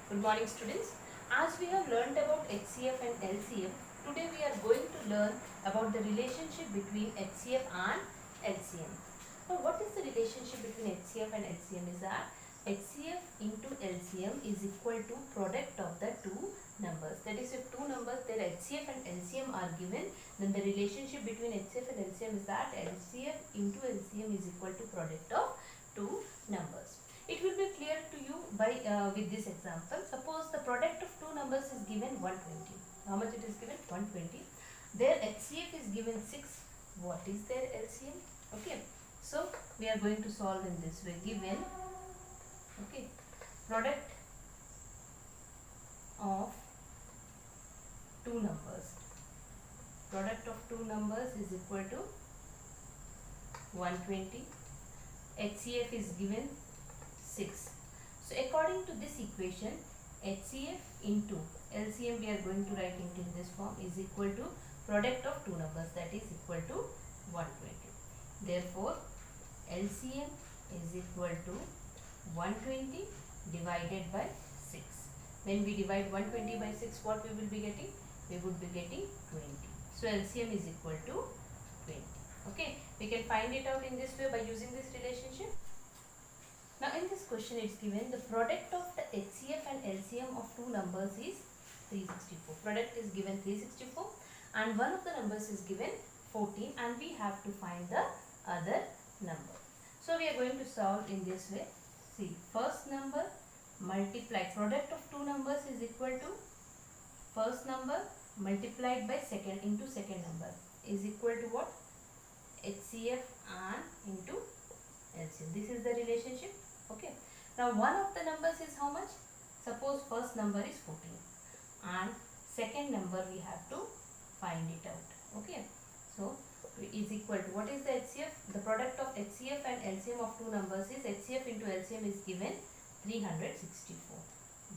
Good morning students. As we have learnt about HCF and LCM, today we are going to learn about the relationship between HCF and LCM. Now what is the relationship between HCF and LCM is that HCF into LCM is equal to product of the two numbers. That is, if two numbers their HCF and LCM are given, then the relationship between HCF and LCM is that HCF into LCM is equal to product of two numbers. It will be clear to you by with this example. Suppose the product of two numbers is given 120. How much it is given? 120. Their HCF is given 6. What is their LCM? Okay. So we are going to solve in this way. Given product of two numbers. Product of two numbers is equal to 120. HCF is given 6. So according to this equation, HCF into LCM we are going to write it in this form is equal to product of two numbers, that is equal to 120. Therefore, LCM is equal to 120 divided by 6. When we divide 120 by 6, what we will be getting? We would be getting 20. So LCM is equal to 20. Okay, we can find it out in this way by using this relationship. Now in this question it is given the product of the HCF and LCM of two numbers is 364. Product is given 364 and one of the numbers is given 14 and we have to find the other number. So we are going to solve in this way. See, first number multiplied, product of two numbers is equal to first number multiplied by second into second number is equal to what? HCF and into LCM. This is the relationship. Okay. Now one of the numbers is how much? Suppose first number is 14 and second number we have to find it out. Okay. So is equal to, what is the HCF? The product of HCF and LCM of two numbers is HCF into LCM is given 364.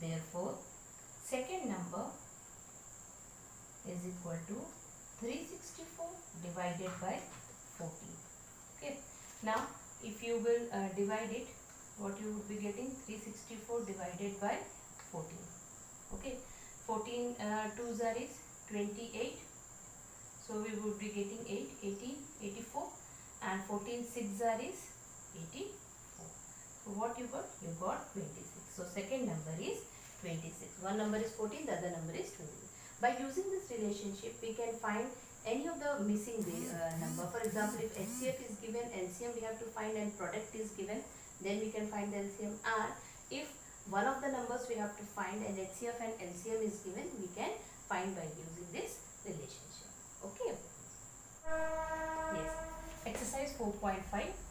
Therefore, second number is equal to 364 divided by 14. Okay. Now if you will divide it, what you would be getting? 364 divided by 14. Okay. 14 2s are is 28. So we would be getting 8, 18, 84 and 14 6 are is 84. So what you got? You got 26. So second number is 26. One number is 14, the other number is 26. By using this relationship, we can find any of the missing number. For example, if HCF is given, LCM we have to find and product is given, then we can find the LCM. And if one of the numbers we have to find and HCF and LCM is given, we can find by using this relationship. Okay. Yes. Exercise 4.5,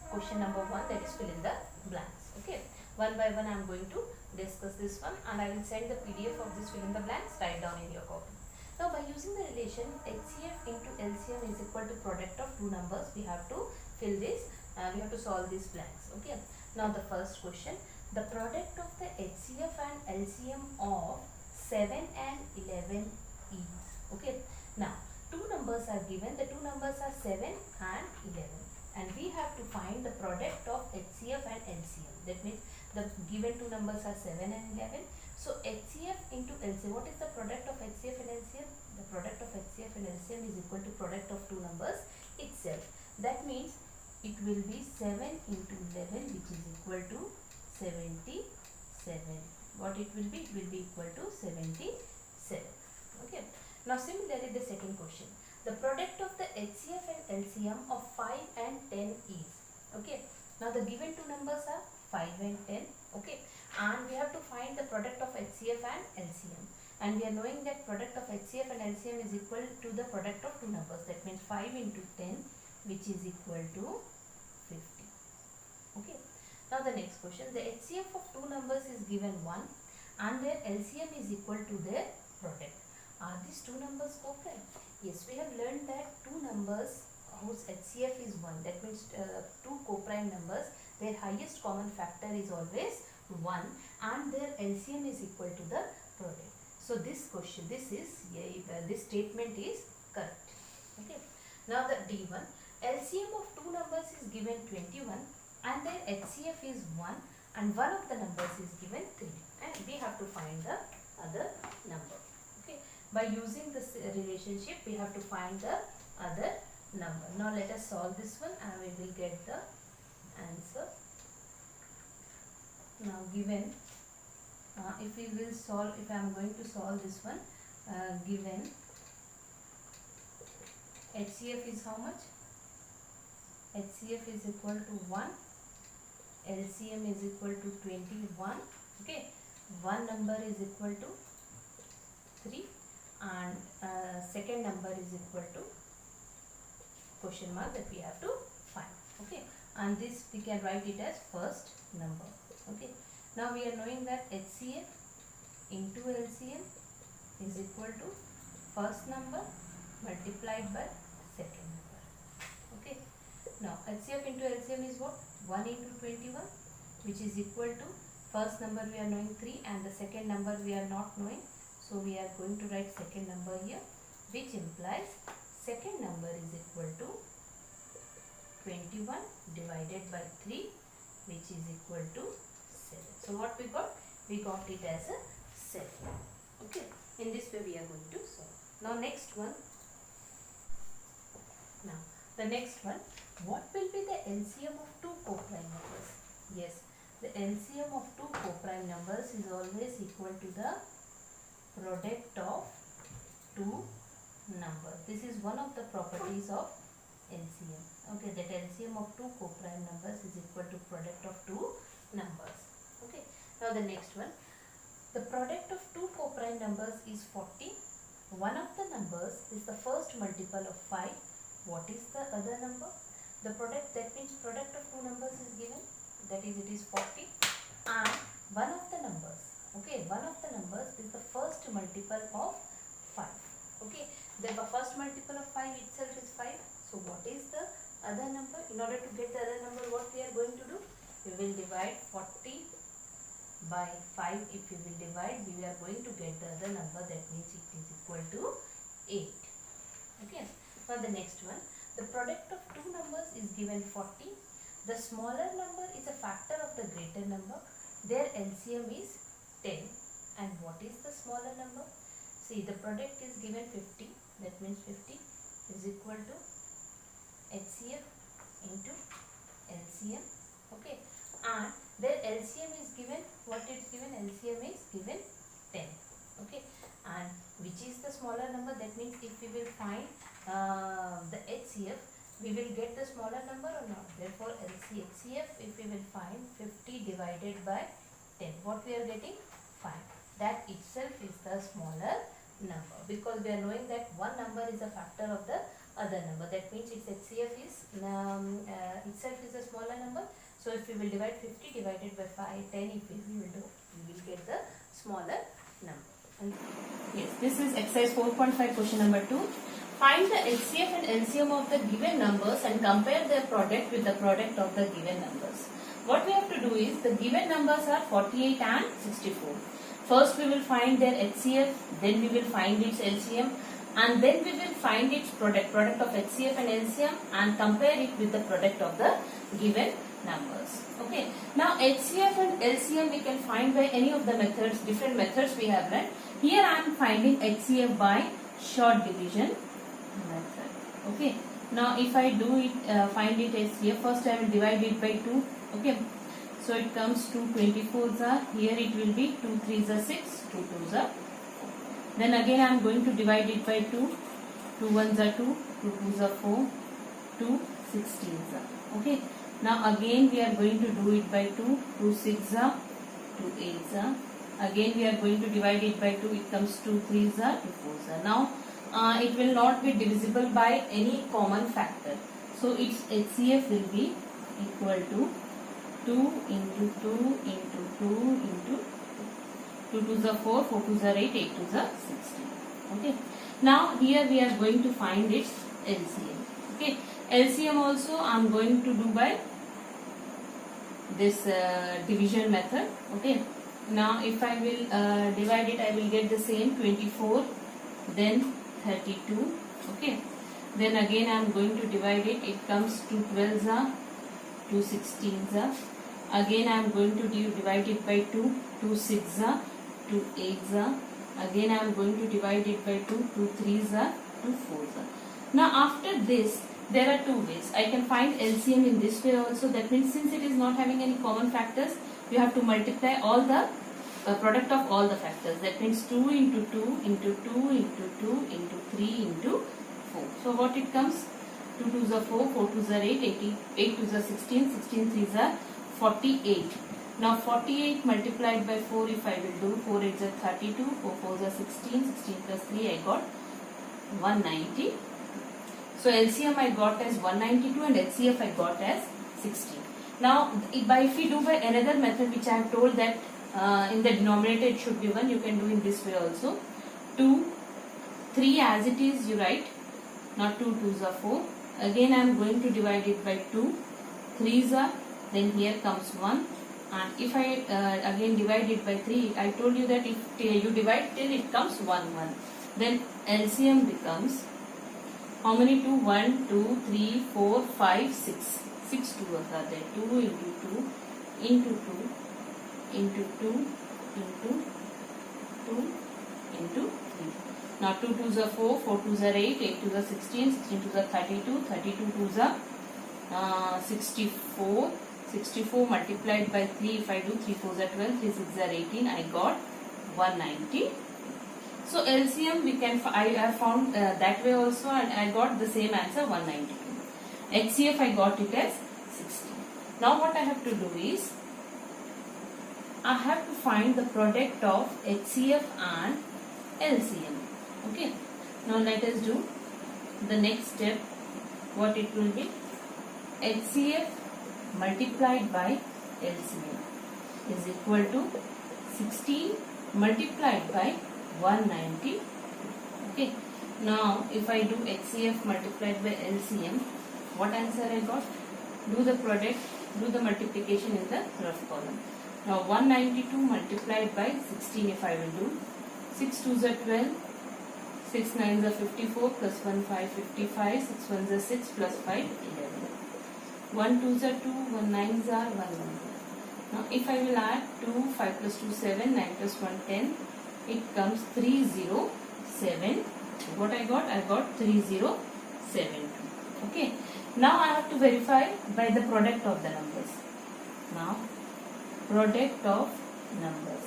question number 1, that is fill in the blanks. Okay. One by one I am going to discuss this one and I will send the PDF of this fill in the blanks, write down in your copy. Now by using the relation HCF into LCM is equal to product of two numbers, we have to fill this, we have to solve these blanks. Okay. Now the first question, the product of the HCF and LCM of 7 and 11 is. Okay. Now two numbers are given, the two numbers are 7 and 11 and we have to find the product of HCF and LCM. That means the given two numbers are 7 and 11. So HCF into LCM, what is the product of HCF and LCM? The product of HCF and LCM is equal to product of two numbers itself. That means it will be 7 into 11 which is equal to 77. What it will be? It will be equal to 77. Okay. Now similarly the second question. The product of the HCF and LCM of 5 and 10 is. Okay. Now the given two numbers are 5 and 10. Okay. And we have to find the product of HCF and LCM. And we are knowing that product of HCF and LCM is equal to the product of two numbers. That means 5 into 10 which is equal to 50. Okay. Now the next question. The HCF of two numbers is given 1 and their LCM is equal to their product. Are these two numbers co-prime? Yes, we have learned that two numbers whose HCF is 1. That means two co-prime numbers, their highest common factor is always 1 and their LCM is equal to the product. So this question, this statement is correct. Okay. Now the D1, LCM of two numbers is given 21 and their HCF is 1 and one of the numbers is given 3 and we have to find the other number. Okay, by using this relationship we have to find the other number. Now let us solve this one and we will get the answer. Now given if I am going to solve this one, given HCF is how much? HCF is equal to 1, LCM is equal to 21, okay, one number is equal to 3 and second number is equal to question mark that we have to find, okay, and this we can write it as first number. Okay, now we are knowing that HCF into LCM is equal to first number multiplied by second number. Okay, now HCF into LCM is what? 1 into 21, which is equal to first number we are knowing 3 and the second number we are not knowing, so we are going to write second number here, which implies second number is equal to 21 divided by 3, which is equal to 7. So what we got? We got it as a 7. Okay, in this way we are going to solve. Now next one. Now the next one, what will be the LCM of two co-prime numbers? Yes, the LCM of two co-prime numbers is always equal to the product of two numbers. This is one of the properties of LCM. Okay, that LCM of two co-prime numbers is equal to product of two numbers. Okay, now the next one, the product of two co-prime numbers is 40. One of the numbers is the first multiple of 5. What is the other number? The product, that means product of two numbers is given, that is it is 40, and one of the numbers, okay, one of the numbers is the first multiple of 5. Okay, the first multiple of 5 itself is 5. So what is the other number? In order to get the other number, what we are going to do? We will divide 40 by 5. If we will divide, we are going to get the other number, that means it is equal to 8. Okay, now the next one, the product of two numbers is given 40. The smaller number is a factor of the greater number. Their LCM is 10. And what is the smaller number? See, the product is given 50. That means 50 is equal to HCF into LCM. Okay, and their LCM is given, what is given? LCM is given 10. Okay, and which is the smaller number? That means if we will find the HCF, we will get the smaller number or not? Therefore HCF, if we will find 50 divided by 10, what we are getting? 5. That itself is the smaller number, because we are knowing that one number is a factor of the other number. That means its HCF is itself is a smaller number. So if we will divide 50 divided by 5, 10, if we will do, we will get the smaller number. And yes, this is exercise 4.5 question number 2. Find the HCF and LCM of the given numbers and compare their product with the product of the given numbers. What we have to do is, the given numbers are 48 and 64. First we will find their HCF, then we will find its LCM, and then we will find its product of HCF and LCM, and compare it with the product of the given numbers. Okay, now HCF and LCM we can find by any of the methods, different methods we have learned. Here I am finding HCF by short division method. Okay, now if I do it, find it HCF, first I will divide it by 2. Okay, so it comes to 24s are, here it will be 2 3s are 6, 2 2s are 4. Then again I am going to divide it by 2, 2 1s are 2, 2 2s are 4, 2 16s are. Okay, now again we are going to do it by 2, 2 6s are, 2 8s are. Again we are going to divide it by 2, it comes to 3s are, 2 4s are. Now it will not be divisible by any common factor. So its HCF will be equal to 2 into 2 into 2 into 2 2s are 4, 4 2s are 8, 8 2s are 16. Okay. Now here we are going to find its LCM. Okay. LCM also I am going to do by this division method. Okay. Now if I will divide it, I will get the same 24, then 32. Okay. Then again I am going to divide it. It comes to 12s are, 2 16s are. Again I am going to divide it by 2, 2 6s are, 2 8s are. Again I am going to divide it by 2. 2 3s are, 2 4s are. Now after this there are two ways. I can find LCM in this way also. That means since it is not having any common factors, you have to multiply all the product of all the factors. That means 2 into 2 into 2 into 2 into 3 into 4. So what it comes? 2 2s are 4, 4 2s are 8, 8 2s are 16, 16 3s are 48. Now 48 multiplied by 4 if I will do, 4 8s are 32, 4 4s are 16, 16 plus 3 I got 190. So LCM I got as 192 and HCF I got as 16. Now if we do by another method which I have told that in the denominator it should be 1, you can do in this way also. 2, 3 as it is you write. Now 2 2s are 4. Again I am going to divide it by 2. 3s are, then here comes 1. And if I again divide it by 3, I told you that if you divide till it comes 1 1. Then LCM becomes how many 2? 1, 2, 3, 4, 5, 6. 6 2s are there. 2 into 2 into 2 into 2 into 2 into 3. Now 2 2s are 4, 4 2s are 8, 8 2s are 16, 16 2s are 32, 32 2s are 64. 64 multiplied by 3 if I do, 3 4s are 12, 3 6s are 18, I got 190. So LCM I have found that way also and I got the same answer 192. HCF I got it as 60. Now what I have to do is, I have to find the product of HCF and LCM. Okay. Now let us do the next step. What it will be? HCF multiplied by LCM is equal to 16 multiplied by 190. Okay. Now if I do HCF multiplied by LCM, what answer I got? Do the product, do the multiplication in the rough column. Now 192 multiplied by 16 if I will do. 6 2s are 12, 6 9s are 54 plus 1 5 55, 6 1s are 6 plus 5 11. 1 2s are 2, 1 9s are 1 1. Now if I will add 2, 5 plus 2 7, 9 plus 1 10, it comes 3072. What I got? I got 3072. Okay. Now I have to verify by the product of the numbers. Now product of numbers.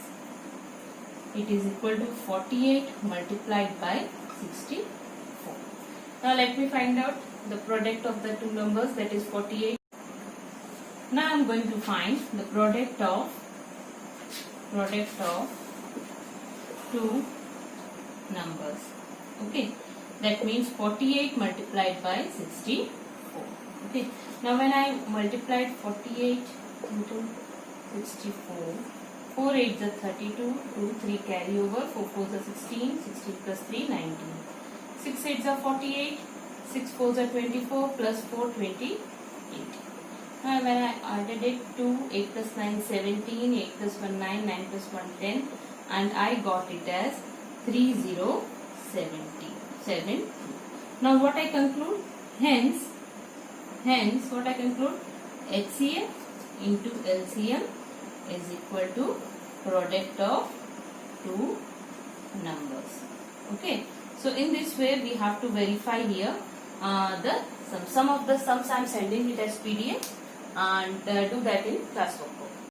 It is equal to 48 multiplied by 64. Now let me find out the product of the two numbers, that is 48. Now I am going to find the product of two numbers. Okay, that means 48 multiplied by 64. Okay, now when I multiplied 48 into 64, 4 8s are 32, 2 3 carry over, 4 4s are 16, 16 plus 3 19. 6 8s are 48, 6 4s are 24 plus 4 28. Now when I added it, 2 8 plus 9 17, 8 plus 1 9, 9 plus 1 10, and I got it as 3070. Now what I conclude? Hence what I conclude? HCF into LCM is equal to product of two numbers. Okay. So in this way we have to verify here some of the sums I am sending it as PDF and do that in classroom.